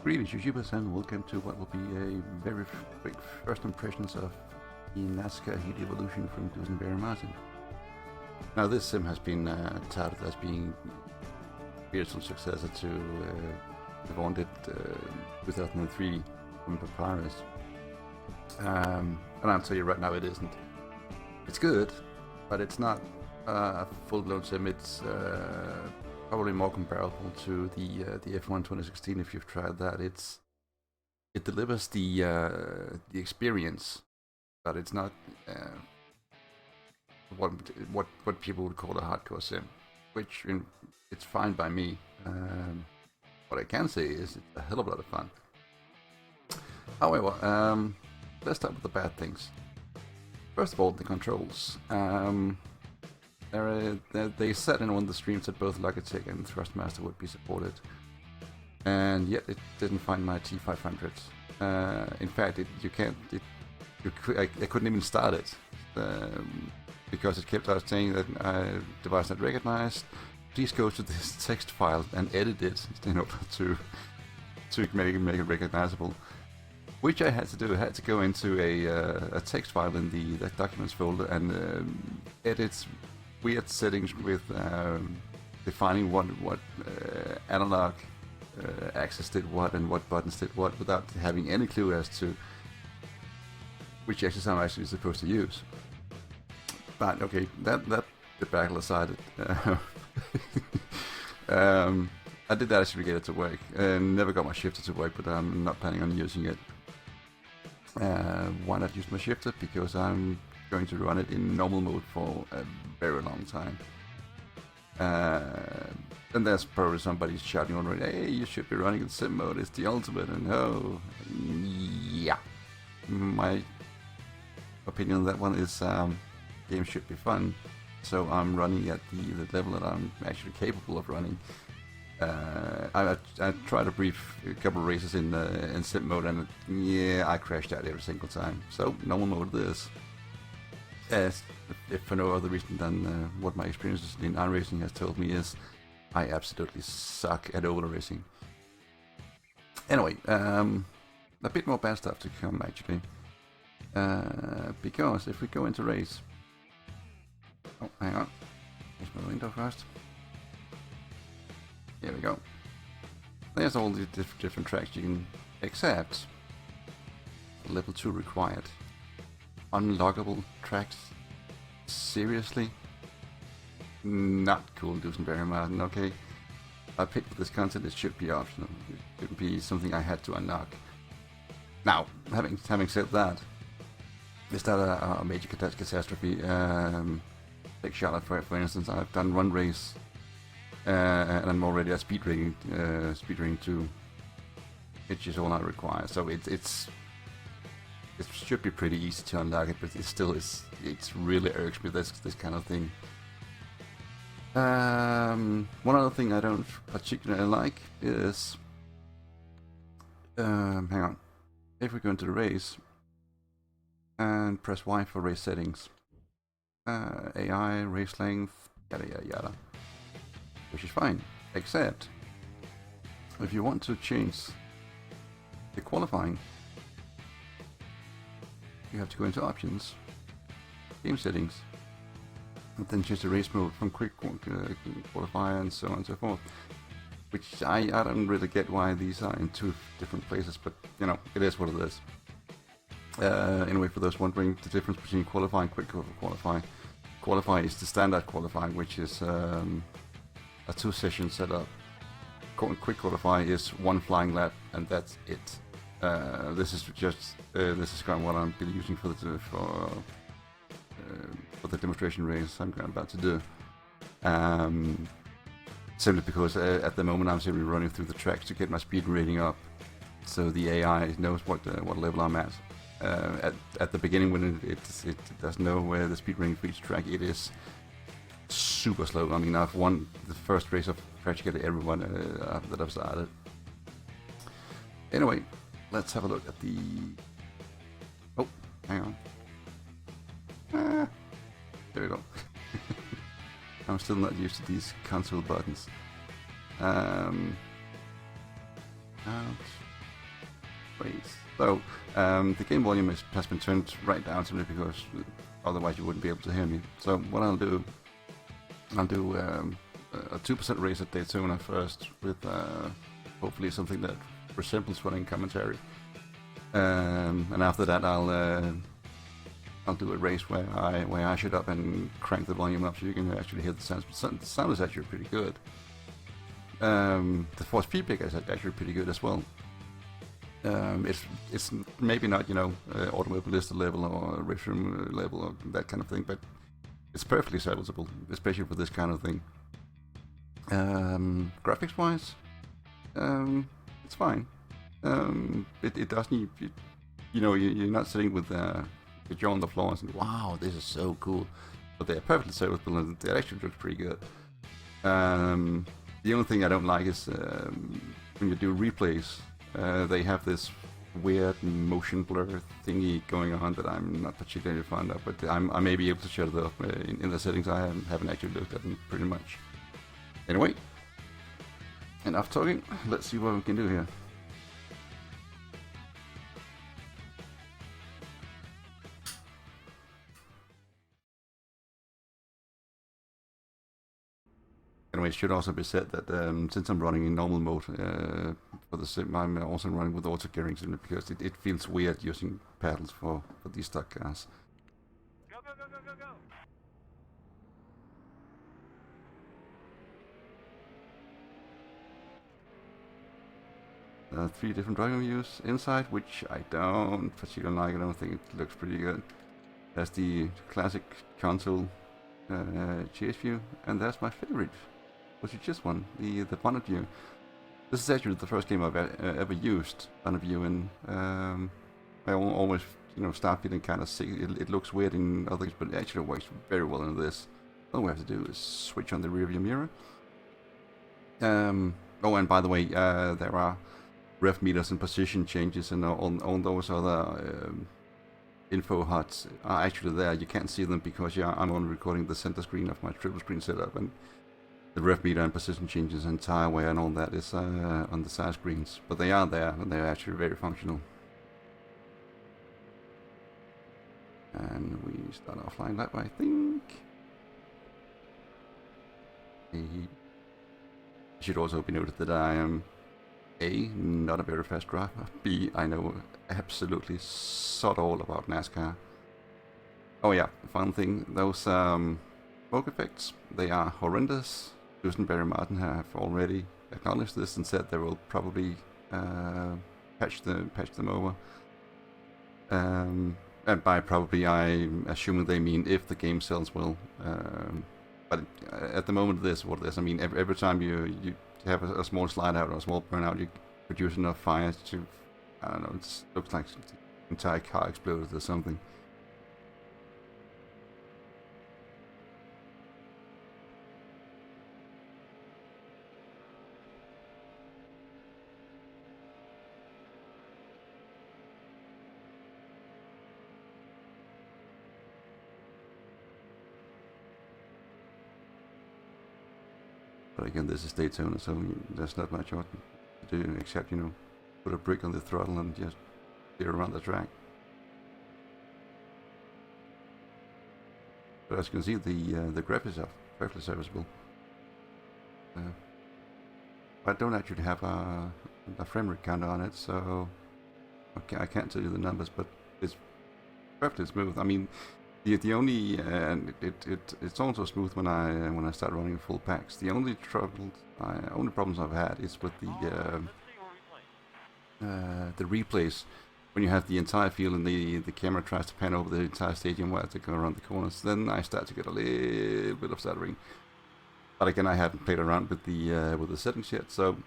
Greetings, YouTubers, and welcome to what will be a very quick first impressions of the Nascar Heat Evolution from Duesenberry Martin. Now, this sim has been touted as being a spiritual successor to the vaunted 2003 from Papyrus. And I'll tell you right now, it isn't. It's good, but it's not a full-blown sim. It's probably more comparable to the F1 2016 if you've tried that. It delivers the experience, but it's not what people would call a hardcore sim, which it's fine by me. What I can say is it's a hell of a lot of fun. However, let's start with the bad things. First of all, the controls. They said in one of the streams that both Logitech and Thrustmaster would be supported, and yet it didn't find my T500. In fact, I couldn't even start it because it kept out saying that device not recognized. Please go to this text file and edit it in order to make it recognizable. Which I had to do. I had to go into a text file in the documents folder and edit weird settings with defining what analog access did what and what buttons did what without having any clue as to which access I'm actually supposed to use. But okay, that debacle aside, I did actually get it to work. Never got my shifter to work, but I'm not planning on using it. Why not use my shifter? Because I'm going to run it in normal mode for a very long time. And there's probably somebody shouting already, hey, you should be running in sim mode, it's the ultimate, and oh, yeah. My opinion on that one is games should be fun, so I'm running at the level that I'm actually capable of running. I tried a couple of races in sim mode, and yeah, I crashed out every single time. So normal mode this. If for no other reason than what my experiences in iRacing has told me is I absolutely suck at oval racing. Anyway, a bit more bad stuff to come actually, because if we go into race, oh hang on, here's my window first. Here we go. There's all the different tracks you can accept. Level 2 required. Unlockable tracks? Seriously? Not cool, Duesenberry Martin, okay? I picked for this content, it should be optional. It shouldn't be something I had to unlock. Now, having said that, is that a major catastrophe? Take Charlotte for instance. I've done one race, and I'm already at speed rating 2, which is all I require. So it should be pretty easy to unlock it, but it really irks me, this kind of thing. One other thing I don't particularly like is, hang on, if we go into the race and press Y for race settings, AI, race length, yada yada yada, which is fine, except if you want to change the qualifying, you have to go into options, game settings, and then change the race mode from quick qualifier and so on and so forth. Which I don't really get why these are in two different places, but you know, it is what it is. Anyway, for those wondering the difference between qualifying and quick qualifying, qualify is the standard qualifying, which is a 2-session setup. Quick qualify is 1 flying lap, and that's it. This is kind of what I'm using for the demonstration race I'm about to do. Simply because at the moment I'm simply running through the tracks to get my speed rating up, so the AI knows what level I'm at. At the beginning, when it doesn't know where the speed rating for each track, it is super slow. I mean, I've won the first race of practically everyone that I've started. Anyway, let's have a look at the... Oh, hang on. There we go. I'm still not used to these console buttons. race. So the game volume has been turned right down simply because otherwise you wouldn't be able to hear me. So what I'll do a 2% race at Daytona first with hopefully something that resembles running commentary. And after that I'll do a race where I shut up and crank the volume up so you can actually hear the sound. The sound is actually pretty good. The force feedback is actually pretty good as well. It's maybe not, automobilista level or race room level or that kind of thing, but it's perfectly serviceable, especially for this kind of thing. Graphics wise, it's fine. It doesn't. You're not sitting with your jaw on the floor and saying, "Wow, this is so cool," but they're perfectly serviceable and it actually looks pretty good. The only thing I don't like is when you do replays, they have this weird motion blur thingy going on that I'm not particularly fond of, but I may be able to shut it off in the settings. I haven't actually looked at them pretty much. Anyway, enough talking. Let's see what we can do here. Anyway, it should also be said that since I'm running in normal mode for the sim, I'm also running with auto gearing simply because it feels weird using paddles for these stock cars. Go, go, go, go, go, go! 3 different driving views inside, which I don't particularly like. I don't think it looks pretty good. There's the classic console chase view, and there's my favorite, which is just one, the bonnet view. This is actually the first game I've ever used bonnet view in. I always, start feeling kind of sick. It looks weird in others, but it actually works very well in this. All we have to do is switch on the rear view mirror. Oh, and by the way, there are rev meters and position changes and all those other info HUDs are actually there. You can't see them because I'm only recording the center screen of my triple screen setup, and the rev meter and position changes and tire wear and all that is on the side screens. But they are there and they're actually very functional. And we start offline lap, I think. It should also be noted that I am A, not a very fast driver. B, I know absolutely sod all about Nascar. Oh yeah, final thing, those smoke effects, they are horrendous. Dusenberry Martin have already acknowledged this and said they will probably patch them over. And by probably, I'm assuming they mean if the game sells well. But at the moment, this is what it is. I mean, every time you have a small slide out or a small burnout, you produce enough fire to, I don't know, it looks like the entire car exploded or something. But again, this is Daytona, so there's not much to do except, put a brick on the throttle and just steer around the track. But as you can see, the graphics are perfectly serviceable. I don't actually have a frame rate counter on it, so I can't tell you the numbers, but it's perfectly smooth. I mean, the only and it's also smooth when I start running full packs. The only problems I've had is with the replays when you have the entire field and the camera tries to pan over the entire stadium while they go around the corners. Then I start to get a little bit of stuttering. But again, I haven't played around with the settings yet, so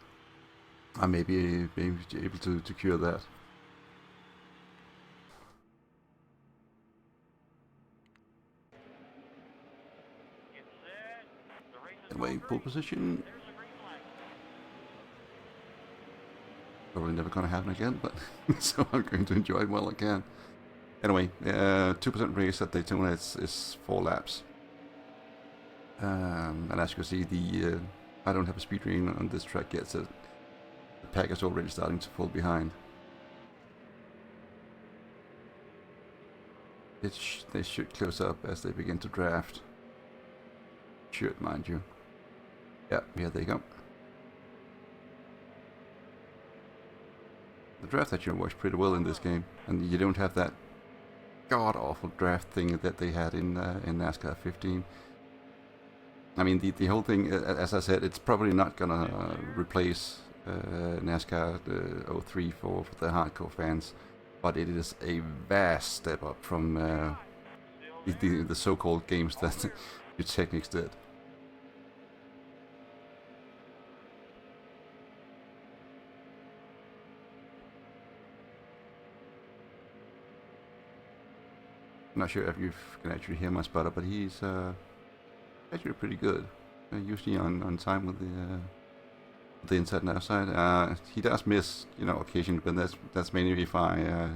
I may be able to cure that. Anyway, pole position. Probably never gonna happen again, but so I'm going to enjoy it while I can. Anyway, 2% race at Daytona is 4 laps. And as you can see, I don't have a speed rating on this track yet, so the pack is already starting to fall behind. They should close up as they begin to draft. Should, mind you. Yeah, here they go. The draft actually works pretty well in this game, and you don't have that god-awful draft thing that they had in NASCAR 15. I mean, the whole thing, as I said, it's probably not gonna replace NASCAR 03 for the hardcore fans, but it is a vast step up from the so-called games that your Technics did. I'm not sure if you can actually hear my spotter, but he's actually pretty good. Usually on time with the inside and outside. He does miss, occasionally, but that's mainly if I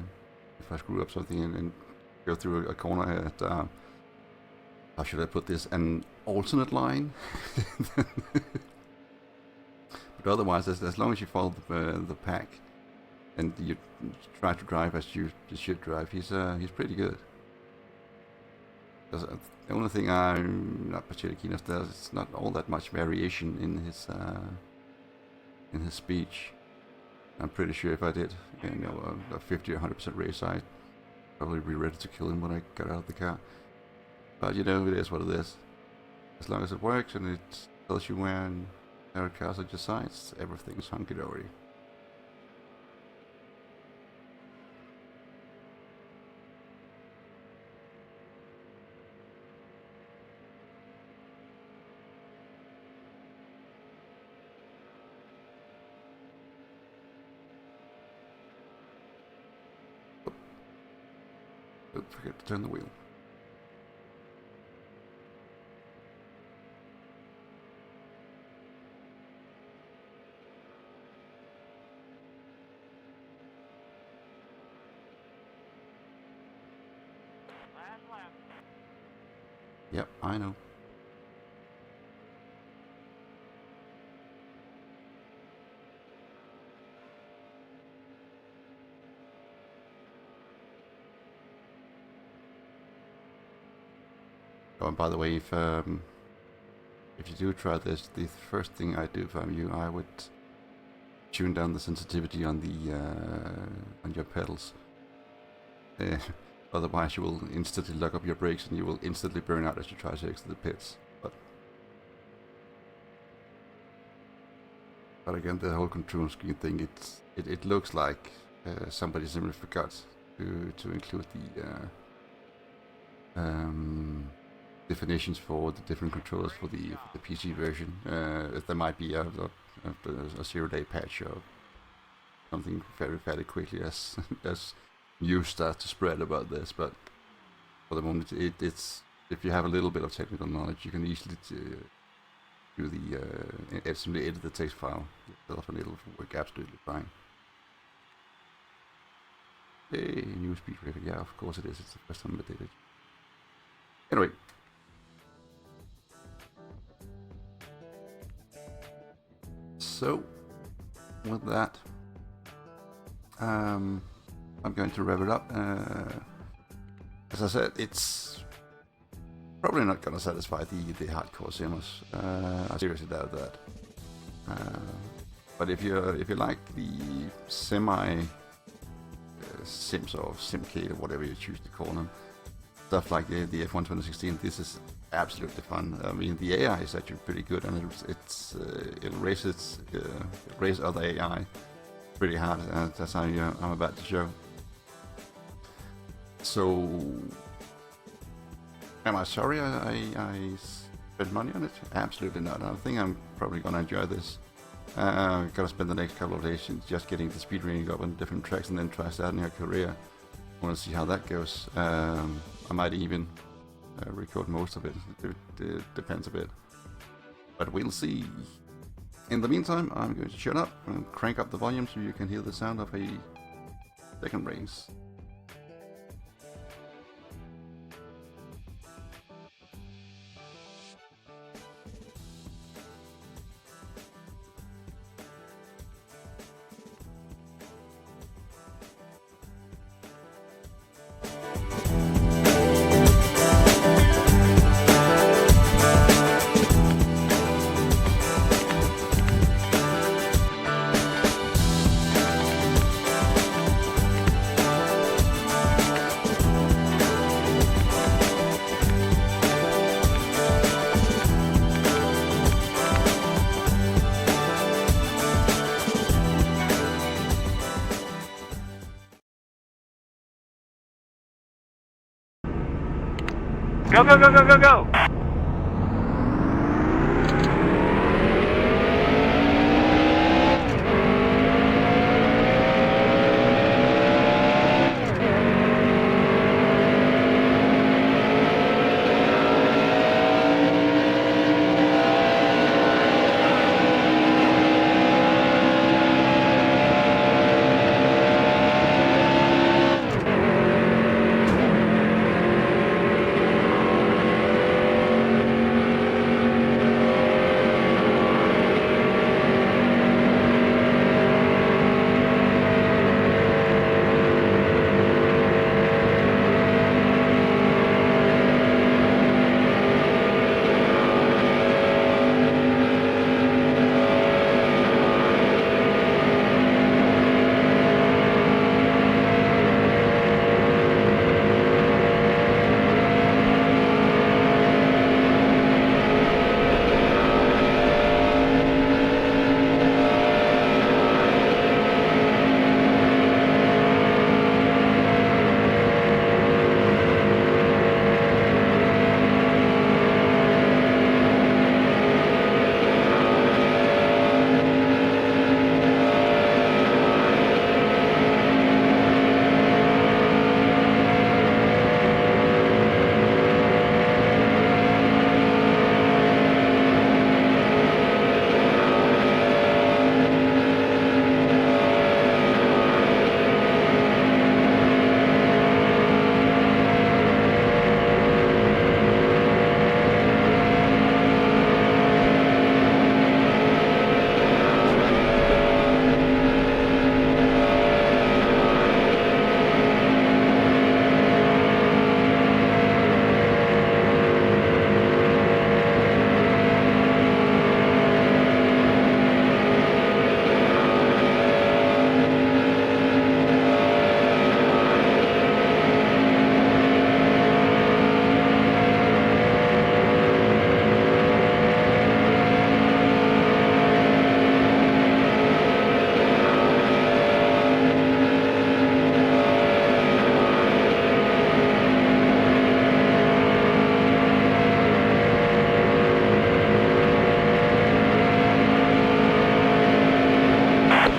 screw up something and go through a corner at how should I put this? An alternate line. But otherwise, as long as you follow the pack and you try to drive as you should drive, he's pretty good. The only thing I'm not particularly keen of is not all that much variation in his speech. I'm pretty sure if I did, a 50 or 100% race, I'd probably be ready to kill him when I got out of the car. But it is what it is. As long as it works and it tells you when there are cars at your sides, everything's hunky-dory. Don't forget to turn the wheel. Last lap. Yep, I know. Oh, and by the way, if you do try this, the first thing I do if I'm you, I would tune down the sensitivity on the on your pedals. Otherwise, you will instantly lock up your brakes and you will instantly burn out as you try to exit the pits. But again, the whole control screen thing, it looks like somebody simply forgot to include the definitions for the different controllers for the PC version. There might be a 0-day patch or something fairly quickly as news starts to spread about this. But for the moment, it's if you have a little bit of technical knowledge, you can easily do the simply edit the text file yourself, and it'll work absolutely fine. Hey, new speed record. Yeah, of course it is. It's the first time I did it. Anyway. So, with that, I'm going to rev it up. As I said, it's probably not going to satisfy the hardcore simmers. I seriously doubt that. But if you like the semi sims or simcade or whatever you choose to call them, stuff like the F1 2016, this is absolutely fun. I mean, the AI is actually pretty good, and it raises other AI pretty hard, and that's how I'm about to show. So, am I sorry I spent money on it? Absolutely not. I think I'm probably gonna enjoy this. Gotta spend the next couple of days just getting the speed rating up on different tracks, and then try starting her career. Want to see how that goes. I might even record most of it. It depends a bit, but we'll see. In the meantime, I'm going to shut up and crank up the volume so you can hear the sound of a second race. Go, go, go, go, go, go!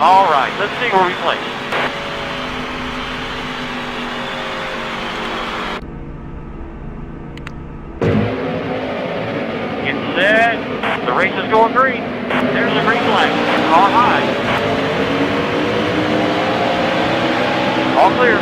All right, let's see where we place. Get set. The race is going green. There's the green flag. Car high. All clear.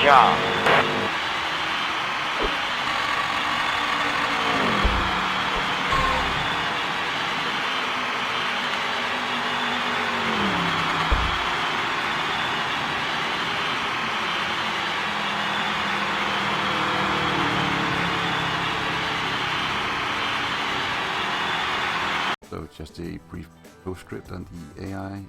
job. So just a brief postscript on the AI.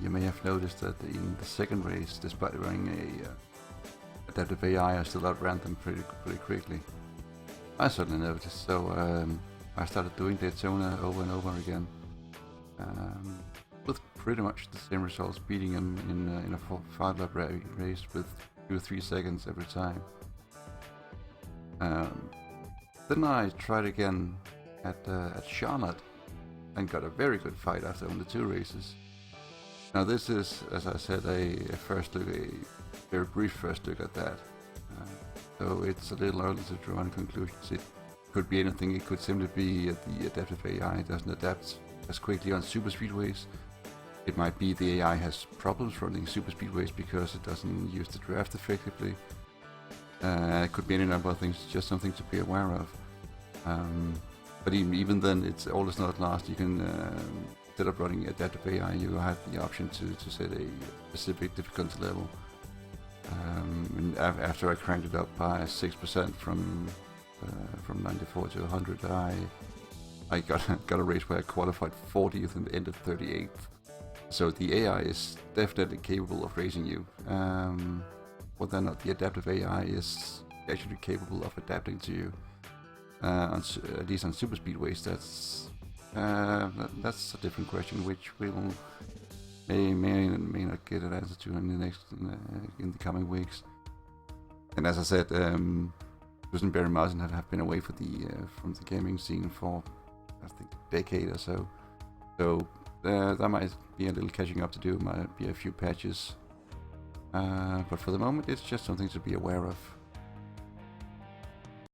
You may have noticed that in the second race, despite running a adaptive AI, I still outran them pretty quickly. I certainly noticed, so I started doing Daytona over and over again, with pretty much the same results, beating them in a 5-lap race with 2 or 3 seconds every time. Then I tried again at Charlotte, and got a very good fight after only 2 races. Now this is, as I said, a very brief first look at that. So it's a little early to draw any conclusions. It could be anything. It could simply be the adaptive AI doesn't adapt as quickly on super speedways. It might be the AI has problems running super speedways because it doesn't use the draft effectively. It could be any number of things, just something to be aware of. But even then, it's all is not lost. You can, instead of running adaptive AI, you have the option to set a specific difficulty level. And after I cranked it up by 6% from 94 to 100, I got a race where I qualified 40th and ended 38th. So the AI is definitely capable of racing you. Whether or not the adaptive AI is actually capable of adapting to you. At least on super speedways, that's a different question, which we will may not get an answer to in the coming weeks. And as I said, Barry Martin have been away from the gaming scene for I think a decade or so. So there might be a little catching up to do. Might be a few patches, but for the moment, it's just something to be aware of.